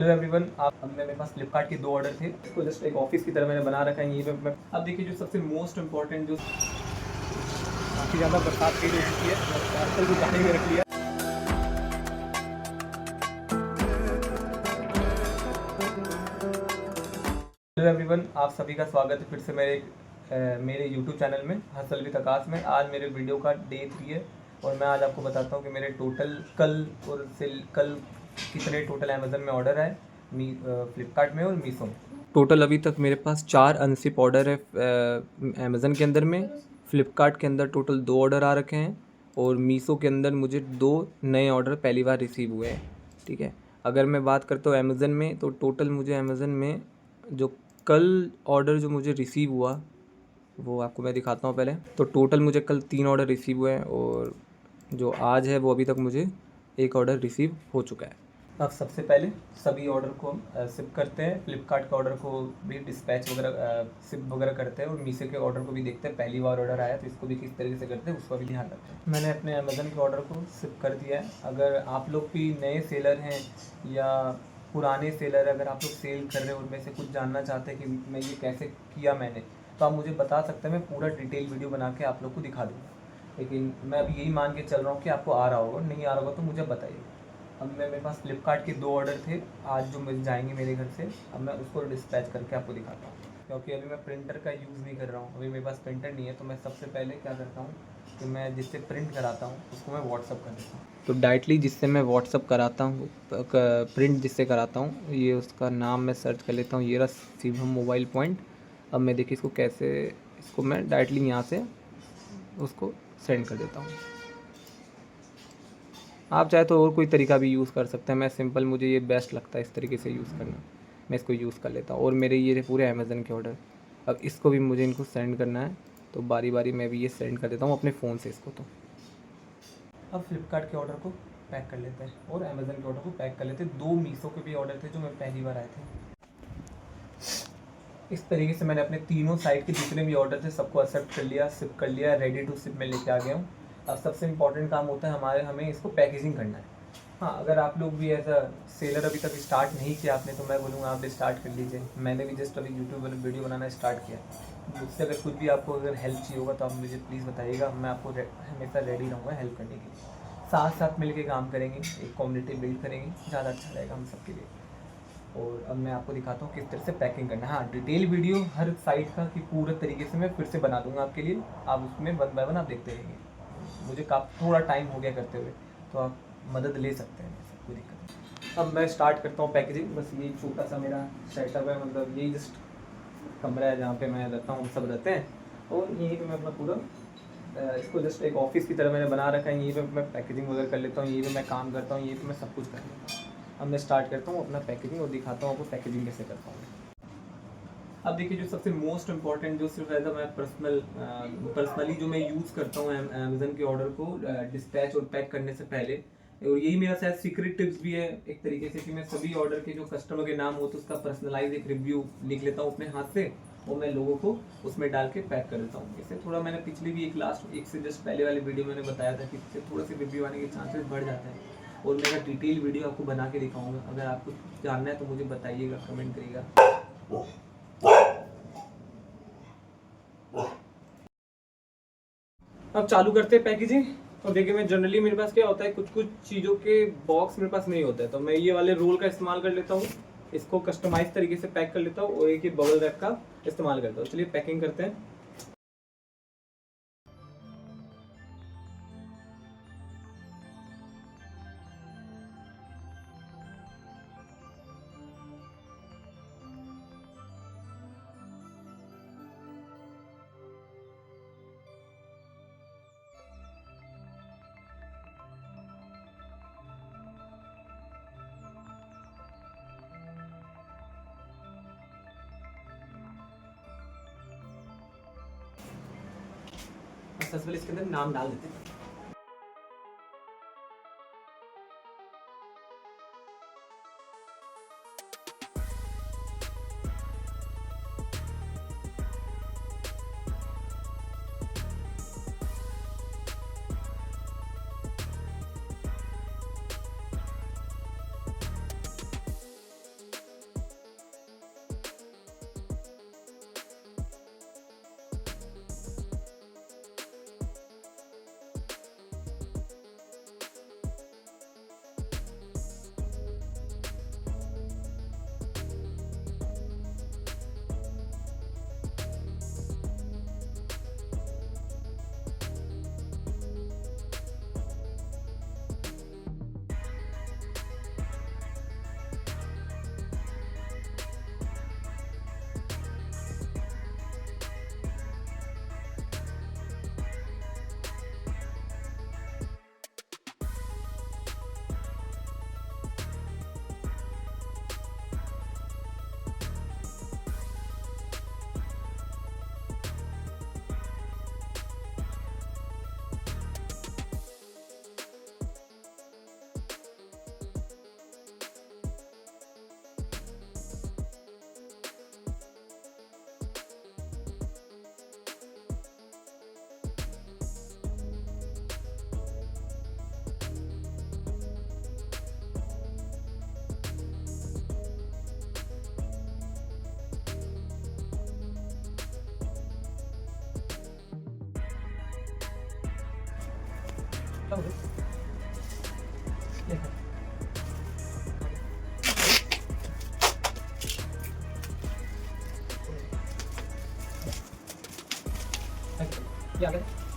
Hello everyone, आप अब मेरे पास फ्लिपकार्ट के 2 ऑर्डर थे। इसको जस्ट एक ऑफिस की तरह मैंने बना रखा है। ये मैं अब देखिए जो सबसे मोस्ट इम्पॉर्टेंट जो काफ़ी ज़्यादा बरसात तेज हो चुकी है, पार्सल को गाड़ी में रख लिया। हेलो एवरीवन, आप सभी का स्वागत है फिर से मेरे यूट्यूब चैनल में हसल विद आकाश में। आज मेरे वीडियो का डे 3 है और मैं आज आपको बताता हूँ कि मेरे टोटल कल कितने टोटल अमेज़न में ऑर्डर आए, फ्लिपकार्ट में और मीशो में। टोटल अभी तक मेरे पास 4 अनशिप ऑर्डर है अमेज़न के अंदर में। फ्लिपकार्ट के अंदर टोटल 2 ऑर्डर आ रखे हैं और मीशो के अंदर मुझे 2 नए ऑर्डर पहली बार रिसीव हुए हैं। ठीक है, अगर मैं बात करता हूँ अमेज़न में तो टोटल मुझे अमेज़न में जो कल ऑर्डर जो मुझे रिसीव हुआ वो आपको मैं दिखाता हूँ पहले। तो टोटल मुझे कल 3 ऑर्डर रिसीव हुए हैं और जो आज है वो अभी तक मुझे 1 ऑर्डर रिसीव हो चुका है। अब सबसे पहले सभी ऑर्डर को शिप करते हैं। फ्लिपकार्ट के ऑर्डर को भी डिस्पैच वगैरह शिप वगैरह करते हैं और मीशो के ऑर्डर को भी देखते हैं। पहली बार ऑर्डर आया तो इसको भी किस तरीके से करते हैं उसका भी ध्यान रखते हैं। मैंने अपने अमेज़न के ऑर्डर को शिप कर दिया है। अगर आप लोग भी नए सेलर हैं या पुराने सेलर, अगर आप लोग सेल कर रहे हैं उनमें से कुछ जानना चाहते हैं कि मैं ये कैसे किया मैंने, तो आप मुझे बता सकते हैं। मैं पूरा डिटेल वीडियो बना के आप लोग को दिखा दूँगा। लेकिन मैं अभी यही मान के चल रहा हूँ कि आपको आ रहा होगा, नहीं आ रहा होगा तो मुझे बताइए। अब मेरे पास फ्लिपकार्ट के 2 ऑर्डर थे आज जो मिल जाएंगे मेरे घर से। अब मैं उसको डिस्पैच करके आपको दिखाता हूँ, क्योंकि अभी मैं प्रिंटर का यूज़ नहीं कर रहा हूँ। अभी मेरे पास प्रिंटर नहीं है तो मैं सबसे पहले क्या करता हूँ कि मैं जिससे प्रिंट कराता हूँ उसको मैं व्हाट्सअप कर देता हूँ। तो डायरेक्टली जिससे मैं व्हाट्सअप कराता हूँ, प्रिंट जिससे कराता हूँ, ये उसका नाम मैं सर्च कर लेता हूँ। ये रहा शिवम मोबाइल पॉइंट। अब मैं देखिए इसको मैं डायरेक्टली यहाँ से उसको सेंड कर देता हूँ। आप चाहे तो और कोई तरीका भी यूज़ कर सकते हैं। मैं सिंपल, मुझे ये बेस्ट लगता है इस तरीके से यूज़ करना। मैं इसको यूज़ कर लेता हूँ और मेरे ये पूरे अमेज़न के ऑर्डर। अब इसको भी मुझे इनको सेंड करना है तो बारी बारी मैं भी ये सेंड कर देता हूँ अपने फ़ोन से इसको। तो अब फ्लिपकार्ट के ऑर्डर को पैक कर लेते हैं और अमेज़न के ऑर्डर को पैक कर लेते हैं। 2 मीशो के भी ऑर्डर थे जो मैं पहली बार आए थे। इस तरीके से मैंने अपने तीनों साइट के जितने भी ऑर्डर थे सबको एक्सेप्ट कर लिया, शिप कर लिया, रेडी टू शिप में लेके आ गया हूँ। अब सबसे इम्पॉर्टेंट काम होता है हमें इसको पैकेजिंग करना है। हाँ, अगर आप लोग भी एज अ सेलर अभी तक स्टार्ट नहीं किया आपने तो मैं बोलूँगा आप भी स्टार्ट कर लीजिए। मैंने भी जस्ट अभी यूट्यूब वाले वीडियो बनाना स्टार्ट किया। मुझसे अगर कुछ भी आपको अगर हेल्प चाहिए होगा तो आप मुझे प्लीज़ बताइएगा। मैं आपको हमेशा रेडी रहूँगा हेल्प करने के लिए। साथ साथ मिल के काम करेंगे, एक कम्युनिटी बिल्ड करेंगे, ज़्यादा अच्छा रहेगा हम सबके लिए। और अब मैं आपको दिखाता हूँ किस तरह से पैकिंग करना है। हाँ, डिटेल वीडियो हर साइट का कि पूरे तरीके से मैं फिर से बना दूंगा आपके लिए। आप उसमें वन बाय वन आप देखते रहेंगे। मुझे काफ़ी थोड़ा टाइम हो गया करते हुए, तो आप मदद ले सकते हैं, ऐसा कोई दिक्कत नहीं। अब मैं स्टार्ट करता हूँ पैकेजिंग। बस यही छोटा सा मेरा सेटअप है, मतलब यही जस्ट कमरा है जहाँ पे मैं रहता हूँ, सब रहते हैं। और यहीं पे मैं अपना पूरा इसको जस्ट एक ऑफिस की तरह मैंने बना रखा है। यहीं पे मैं पैकेजिंग वगैरह कर लेता हूँ, यहीं पे मैं काम करता हूँ, यहीं पे मैं सब कुछ कर लेता हूँ। अब मैं स्टार्ट करता हूँ अपना पैकेजिंग और दिखाता हूँ आपको पैकेजिंग कैसे करता हूँ। अब देखिए जो सबसे मोस्ट इम्पॉर्टेंट जो सिर्फ रहता है, मैं पर्सनली जो मैं यूज़ करता हूँ अमेज़न के ऑर्डर को डिस्पैच और पैक करने से पहले, और यही मेरा शायद सीक्रेट टिप्स भी है एक तरीके से, कि मैं सभी ऑर्डर के जो कस्टमर के नाम होते हैं उसका पर्सनलाइज एक रिव्यू लिख लेता हूँ अपने हाथ से और मैं लोगों को उसमें डाल के पैक कर देता हूँ। इससे थोड़ा मैंने पिछली भी एक से जस्ट पहले वाले वीडियो मैंने बताया था कि इससे थोड़ा सा रिव्यू आने के चांसेस बढ़ जाते हैं। और मेरा डिटेल वीडियो आपको बना के दिखाऊंगा। अगर आपको जानना है तो मुझे बताइएगा, कमेंट करिएगा। अब चालू करते हैं पैकेजिंग। और देखिए मैं जनरली, मेरे पास क्या होता है, कुछ कुछ चीज़ों के बॉक्स मेरे पास नहीं होता है, तो मैं ये वाले रोल का इस्तेमाल कर लेता हूँ। इसको कस्टमाइज तरीके से पैक कर लेता हूँ और एक ही बबल रैप का इस्तेमाल करता हूँ। चलिए पैकिंग करते हैं। सबसे पहले इसके अंदर नाम डाल देते हैं। अरे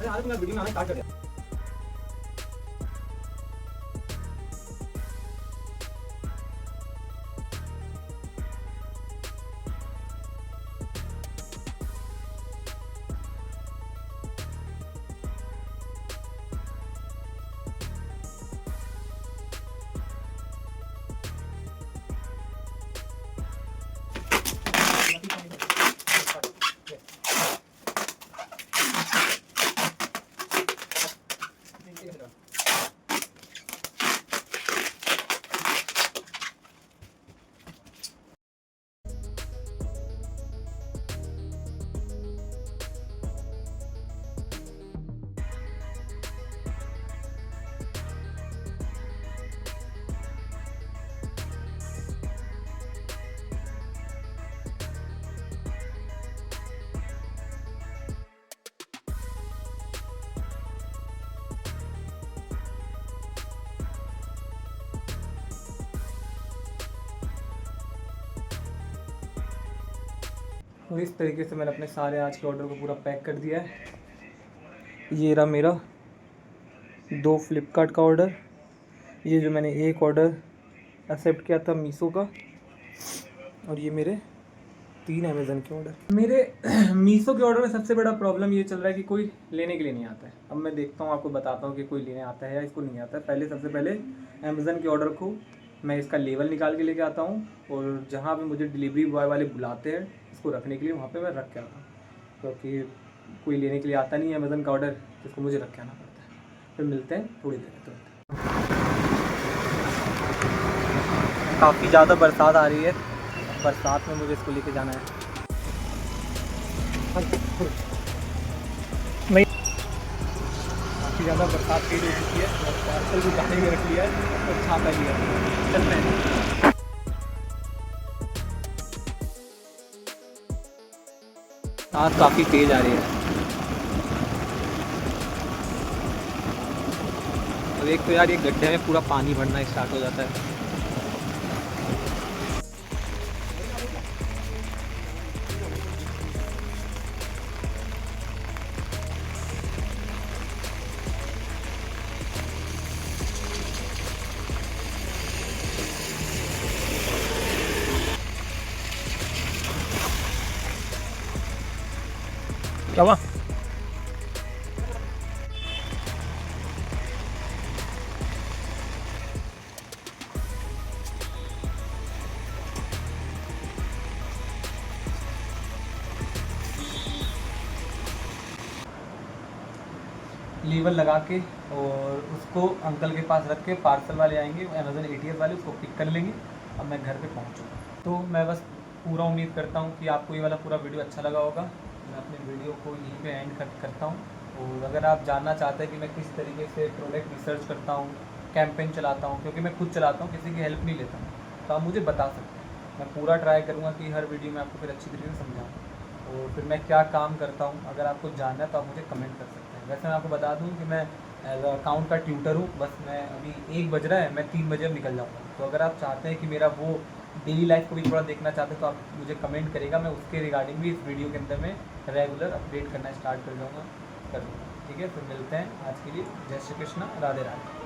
आज मैं वीडियो में आना स्टार्ट कर दिया। और इस तरीके से मैंने अपने सारे आज के ऑर्डर को पूरा पैक कर दिया है। ये रहा मेरा 2 फ्लिपकार्ट का ऑर्डर, ये जो मैंने एक ऑर्डर एक्सेप्ट किया था मीशो का, और ये मेरे 3 अमेज़न के ऑर्डर। मेरे मीशो के ऑर्डर में सबसे बड़ा प्रॉब्लम ये चल रहा है कि कोई लेने के लिए नहीं आता है। अब मैं देखता हूँ, आपको बताता हूँ कि कोई लेने आता है या इसको नहीं आता है। सबसे पहले अमेज़न के ऑर्डर को मैं इसका लेवल निकाल के लेके आता हूँ, और जहाँ पे मुझे डिलीवरी बॉय वाले बुलाते हैं इसको रखने के लिए, वहाँ पे मैं रख के आता हूँ, क्योंकि कोई लेने के लिए आता नहीं है अमेज़न का ऑर्डर, जिसको मुझे रख के आना पड़ता है। फिर मिलते हैं थोड़ी देर में। काफ़ी ज़्यादा बरसात आ रही है, बरसात में मुझे इसको लेके जाना है। नहीं, काफ़ी ज़्यादा बरसात तेज हो चुकी है और पार्सल भी गाड़ी में रख लिया है और छाता लिया है। चलते हैं। आज काफ़ी तेज़ आ रही है। अब एक तो यार ये गड्ढे में पूरा पानी भरना स्टार्ट हो जाता है। क्या हुआ? लेबल लगा के और उसको अंकल के पास रख के पार्सल वाले आएंगे, अमेज़न ATS वाले, उसको पिक कर लेंगे। अब मैं घर पे पहुंच चुका हूँ। तो मैं बस पूरा उम्मीद करता हूँ कि आपको ये वाला पूरा वीडियो अच्छा लगा होगा। मैं अपने वीडियो को यहीं पे एंड करता हूँ। और अगर आप जानना चाहते हैं कि मैं किस तरीके से प्रोडक्ट रिसर्च करता हूँ, कैंपेन चलाता हूँ, क्योंकि मैं खुद चलाता हूँ, किसी की हेल्प नहीं लेता हूँ, तो आप मुझे बता सकते हैं। मैं पूरा ट्राई करूँगा कि हर वीडियो में आपको फिर अच्छी तरीके से समझाऊँ और फिर मैं क्या काम करता हूँ। अगर आपको जानना है तो आप मुझे कमेंट कर सकते हैं। वैसे मैं आपको बता दूँ कि मैं एज अकाउंट का ट्यूटर हूँ। बस मैं अभी 1 बज रहा है, मैं 3 बजे अब निकल जाऊँगा। तो अगर आप चाहते हैं कि मेरा वो डेली लाइफ को भी थोड़ा देखना चाहते हैं तो आप मुझे कमेंट करेगा, मैं उसके रिगार्डिंग भी इस वीडियो के अंदर में रेगुलर अपडेट करना स्टार्ट कर दूँगा। ठीक है, फिर मिलते हैं। आज के लिए जय श्री कृष्णा, राधे राधे।